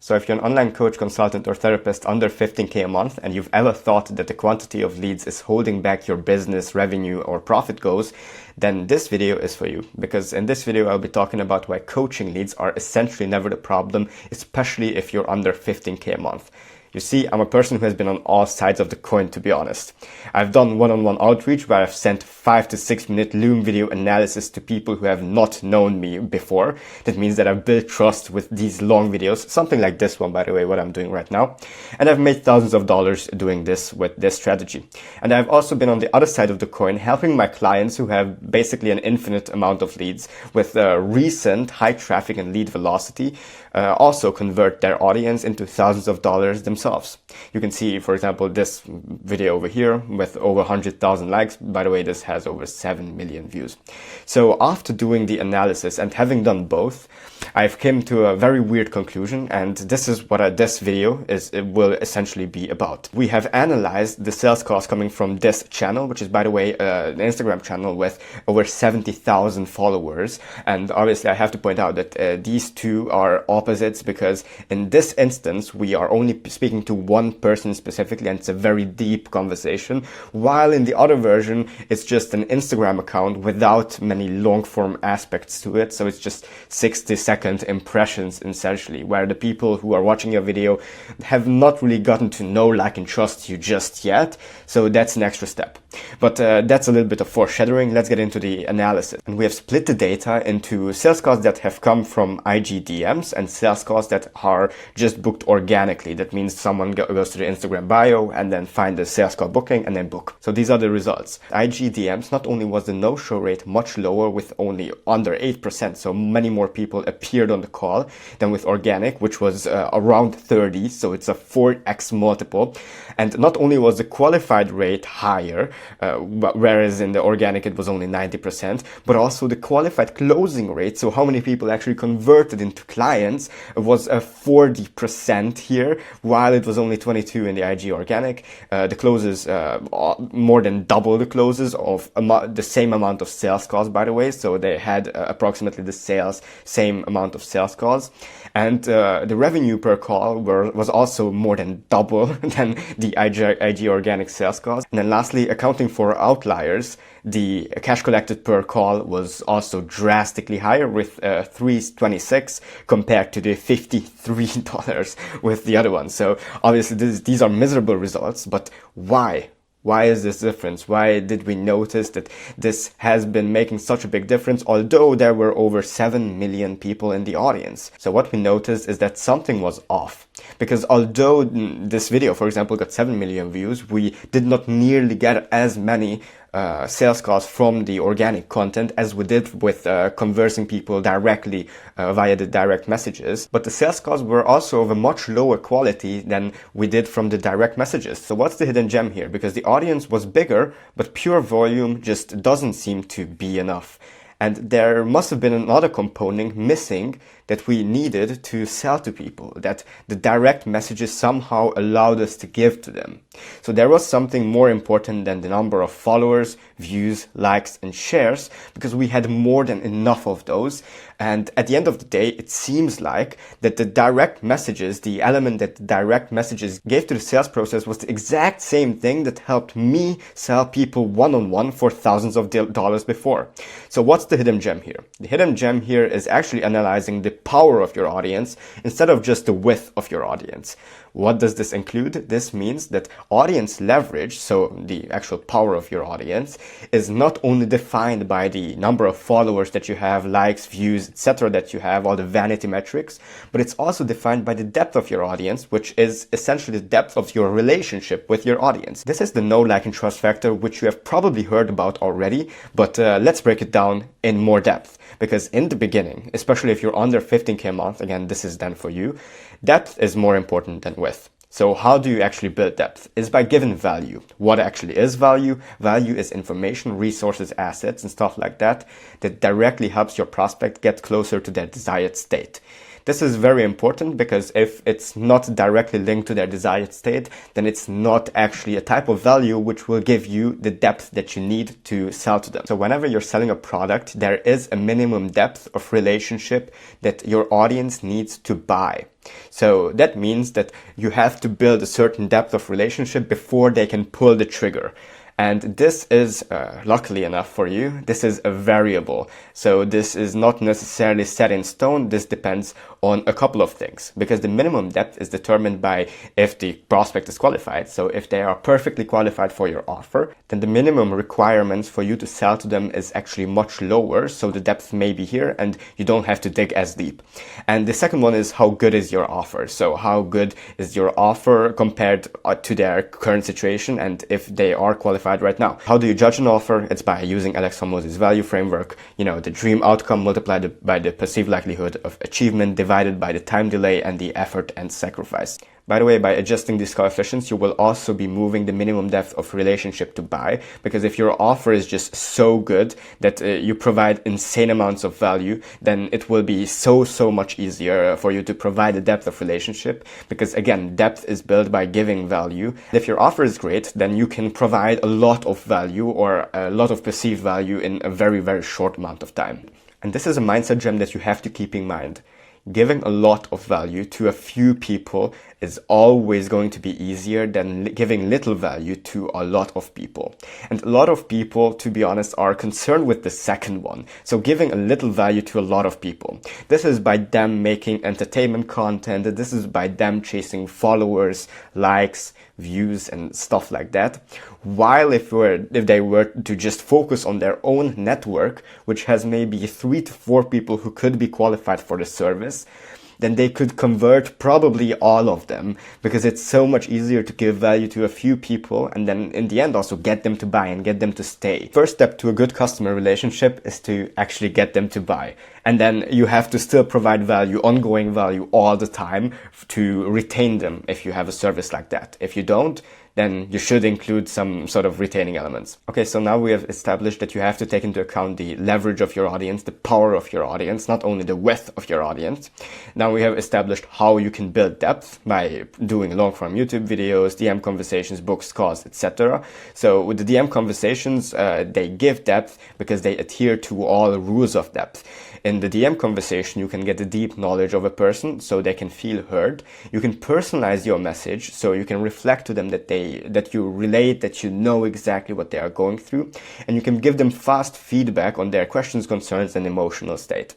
So if you're an online coach, consultant, or therapist under 15K a month and you've ever thought that the quantity of leads is holding back your business, revenue, or profit goals, then this video is for you. Because in this video, I'll be talking about why coaching leads are essentially never the problem, especially if you're under 15K a month. You see, I'm a person who has been on all sides of the coin, to be honest. I've done one-on-one outreach where I've sent 5 to 6 minute Loom video analysis to people who have not known me before. That means that I've built trust with these long videos, something like this one, by the way, what I'm doing right now. And I've made thousands of dollars doing this with this strategy. And I've also been on the other side of the coin, helping my clients who have basically an infinite amount of leads with recent high traffic and lead velocity, also convert their audience into thousands of dollars themselves. You can see, for example, this video over here with over 100,000 likes. By the way, this has over 7 million views. So after doing the analysis and having done both, I've come to a very weird conclusion, and this is what this video will essentially be about. We have analyzed the sales cost coming from this channel, which is, by the way, an Instagram channel with over 70,000 followers. And obviously I have to point out that these two are opposites, because in this instance, we are only speaking to one person specifically, and it's a very deep conversation, while in the other version, it's just an Instagram account without many long form aspects to it. So it's just 60-second impressions essentially, where the people who are watching your video have not really gotten to know, like, and trust you just yet. So that's an extra step. But that's a little bit of foreshadowing. Let's get into the analysis. And we have split the data into sales costs that have come from IG DMs and sales costs that are just booked organically. That means someone goes to the Instagram bio and then find the sales call booking and then book. So these are the results. IG DMs, not only was the no-show rate much lower with only under 8%, so many more people appeared on the call than with organic, which was around 30, so it's a 4x multiple. And not only was the qualified rate higher, whereas in the organic it was only 90%, but also the qualified closing rate, so how many people actually converted into clients, was 40% here, while it was only 22 in the IG organic. The closes, more than double the closes of the same amount of sales calls, by the way, so they had approximately the same amount of sales calls. And the revenue per call was also more than double than the IG organic sales calls. And then lastly, accounting for outliers, the cash collected per call was also drastically higher with $326 compared to the $53 with the other one. So obviously these are miserable results, but why? Why is this difference? Why did we notice that this has been making such a big difference, although there were over 7 million people in the audience? So what we noticed is that something was off. Because although this video, for example, got 7 million views, we did not nearly get as many sales calls from the organic content as we did with conversing people directly via the direct messages. But the sales calls were also of a much lower quality than we did from the direct messages. So what's the hidden gem here? Because the audience was bigger, but pure volume just doesn't seem to be enough. And there must have been another component missing that we needed to sell to people, that the direct messages somehow allowed us to give to them. So there was something more important than the number of followers, views, likes, and shares, because we had more than enough of those. And at the end of the day, it seems like that the direct messages, the element that the direct messages gave to the sales process, was the exact same thing that helped me sell people one-on-one for thousands of dollars before. So what's the hidden gem here? The hidden gem here is actually analyzing the power of your audience instead of just the width of your audience. What does this include? This means that audience leverage, so the actual power of your audience, is not only defined by the number of followers that you have, likes, views, etc. that you have, all the vanity metrics, but it's also defined by the depth of your audience, which is essentially the depth of your relationship with your audience. This is the know, like, and trust factor, which you have probably heard about already, but let's break it down in more depth. Because in the beginning, especially if you're under 15K a month, again, this is then for you, depth is more important than width. So how do you actually build depth? It's by giving value. What actually is value? Value is information, resources, assets, and stuff like that that directly helps your prospect get closer to their desired state. This is very important because if it's not directly linked to their desired state, then it's not actually a type of value which will give you the depth that you need to sell to them. So whenever you're selling a product, there is a minimum depth of relationship that your audience needs to buy. So that means that you have to build a certain depth of relationship before they can pull the trigger. And this is, luckily enough for you, this is a variable. So this is not necessarily set in stone. This depends on a couple of things, because the minimum depth is determined by if the prospect is qualified. So if they are perfectly qualified for your offer, then the minimum requirements for you to sell to them is actually much lower. So the depth may be here and you don't have to dig as deep. And the second one is, how good is your offer? So how good is your offer compared to their current situation, and if they are qualified right now. How do you judge an offer? It's by using Alex Hormozi's value framework. You know, the dream outcome multiplied by the perceived likelihood of achievement divided by the time delay and the effort and sacrifice. By the way, by adjusting these coefficients, you will also be moving the minimum depth of relationship to buy, because if your offer is just so good that you provide insane amounts of value, then it will be so much easier for you to provide a depth of relationship, because again, depth is built by giving value. If your offer is great, then you can provide a lot of value or a lot of perceived value in a very short amount of time. And this is a mindset gem that you have to keep in mind. Giving a lot of value to a few people is always going to be easier than giving little value to a lot of people. And a lot of people, to be honest, are concerned with the second one. So giving a little value to a lot of people. This is by them making entertainment content. This is by them chasing followers, likes, views and stuff like that. While if they were to just focus on their own network, which has maybe 3 to 4 people who could be qualified for the service, then they could convert probably all of them, because it's so much easier to give value to a few people and then in the end also get them to buy and get them to stay. First step to a good customer relationship is to actually get them to buy. And then you have to still provide value, ongoing value all the time to retain them if you have a service like that. If you don't, then you should include some sort of retaining elements. Okay, so now we have established that you have to take into account the leverage of your audience, the power of your audience, not only the width of your audience. Now we have established how you can build depth by doing long-form YouTube videos, DM conversations, books, calls, etc. So with the DM conversations, they give depth because they adhere to all rules of depth. In the DM conversation, you can get a deep knowledge of a person so they can feel heard. You can personalize your message so you can reflect to them that you relate, that you know exactly what they are going through, and you can give them fast feedback on their questions, concerns, and emotional state.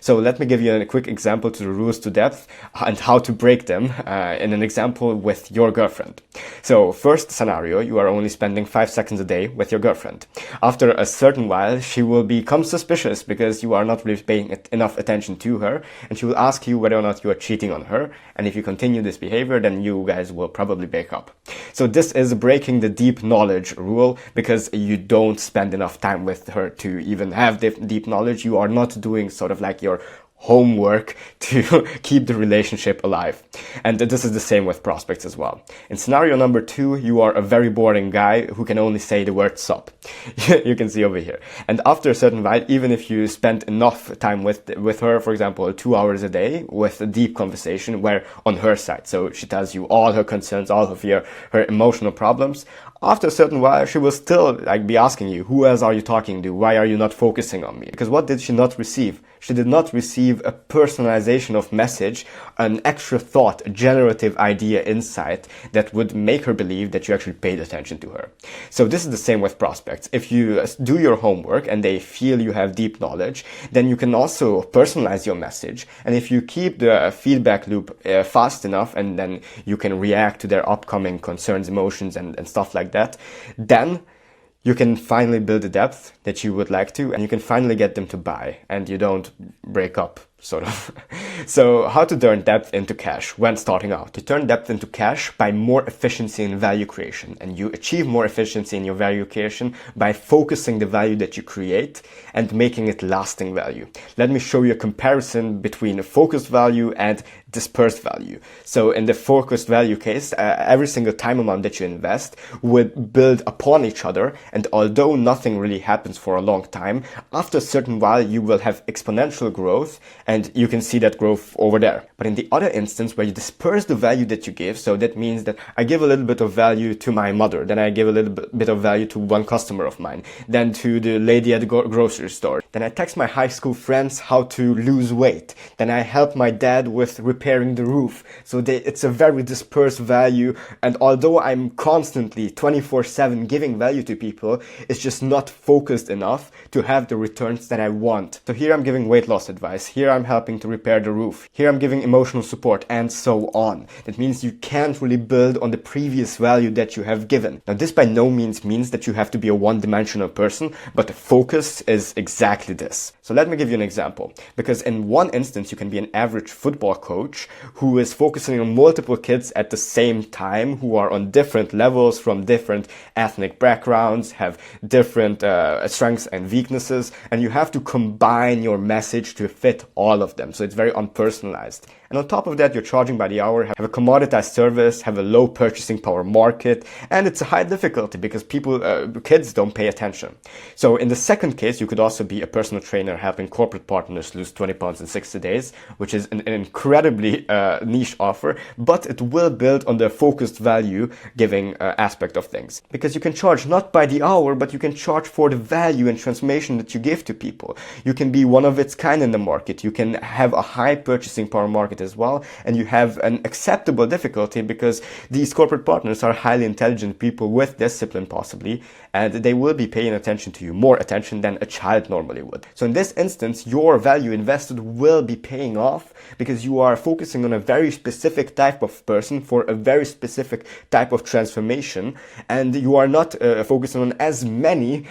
So let me give you a quick example to the rules to depth and how to break them in an example with your girlfriend. So first scenario, you are only spending 5 seconds a day with your girlfriend. After a certain while, she will become suspicious because you are not really paying enough attention to her, and she will ask you whether or not you are cheating on her. And if you continue this behavior, then you guys will probably break up. So this is breaking the deep knowledge rule, because you don't spend enough time with her to even have deep knowledge. You are not doing sort of like your homework to keep the relationship alive. And this is the same with prospects as well. In scenario number 2, you are a very boring guy who can only say the word sup. You can see over here. And after a certain while, even if you spend enough time with her, for example, 2 hours a day with a deep conversation where on her side, so she tells you all her concerns, all of her emotional problems, after a certain while, she will still be asking you, who else are you talking to? Why are you not focusing on me? Because what did she not receive? She did not receive a personalization of message, an extra thought, a generative idea, insight that would make her believe that you actually paid attention to her. So this is the same with prospects. If you do your homework and they feel you have deep knowledge, then you can also personalize your message. And if you keep the feedback loop fast enough, and then you can react to their upcoming concerns, emotions, and stuff like that, then you can finally build the depth that you would like to, and you can finally get them to buy, and you don't break up, sort of. So how to turn depth into cash when starting out? You turn depth into cash by more efficiency in value creation, and you achieve more efficiency in your value creation by focusing the value that you create and making it lasting value. Let me show you a comparison between a focused value and dispersed value. So in the focused value case, every single time amount that you invest would build upon each other, and although nothing really happens for a long time, after a certain while you will have exponential growth, and you can see that growth over there. But in the other instance where you disperse the value that you give, so that means that I give a little bit of value to my mother, then I give a little bit of value to one customer of mine, then to the lady at the grocery store, then I text my high school friends how to lose weight, then I help my dad with repairing the roof. So it's a very dispersed value, and although I'm constantly 24/7 giving value to people, it's just not focused enough to have the returns that I want. So here I'm giving weight loss advice, here I'm helping to repair the roof, here I'm giving emotional support, and so on. That means you can't really build on the previous value that you have given. Now this by no means that you have to be a one-dimensional person, but the focus is exactly this. So let me give you an example, because in one instance you can be an average football coach who is focusing on multiple kids at the same time who are on different levels, from different ethnic backgrounds, have different strengths and weaknesses, and you have to combine your message to fit all of them. So it's very unpersonalized. And on top of that, you're charging by the hour, have a commoditized service, have a low purchasing power market, and it's a high difficulty because kids don't pay attention. So in the second case, you could also be a personal trainer helping corporate partners lose 20 pounds in 60 days, which is an incredibly niche offer, but it will build on the focused value giving aspect of things. Because you can charge not by the hour, but you can charge for the value and transformation that you give to people. You can be one of its kind in the market. You can have a high purchasing power market as well, and you have an acceptable difficulty because these corporate partners are highly intelligent people with discipline possibly, and they will be paying attention to you, more attention than a child normally would. So in this instance, your value invested will be paying off because you are focusing on a very specific type of person for a very specific type of transformation, and you are not focusing on as many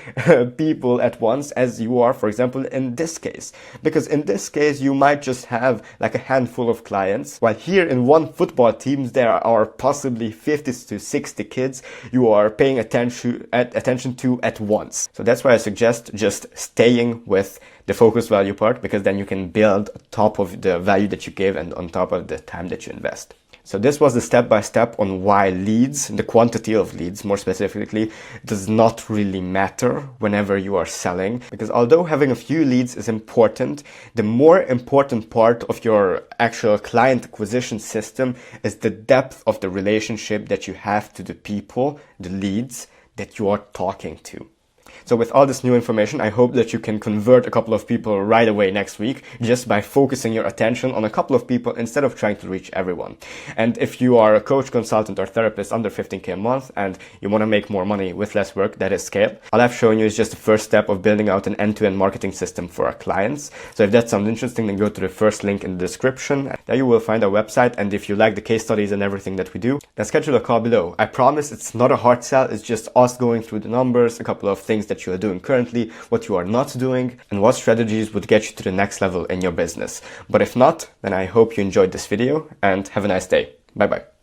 people at once as you are, for example, in this case. Because in this case, you might just have like a handful of clients, while here in one football team, there are possibly 50 to 60 kids you are paying attention to at once. So that's why I suggest just staying with the focus value part, because then you can build on top of the value that you give and on top of the time that you invest. So this was the step-by-step on why leads, the quantity of leads more specifically, does not really matter whenever you are selling. Because although having a few leads is important, the more important part of your actual client acquisition system is the depth of the relationship that you have to the people, the leads that you are talking to. So with all this new information, I hope that you can convert a couple of people right away next week just by focusing your attention on a couple of people instead of trying to reach everyone. And if you are a coach, consultant, or therapist under 15K a month and you want to make more money with less work, that is scale. All I've shown you is just the first step of building out an end-to-end marketing system for our clients. So if that sounds interesting, then go to the first link in the description. There you will find our website, and if you like the case studies and everything that we do, then schedule a call below. I promise it's not a hard sell, it's just us going through the numbers, a couple of things that you are doing currently, what you are not doing, and what strategies would get you to the next level in your business. But if not, then I hope you enjoyed this video and have a nice day. Bye bye.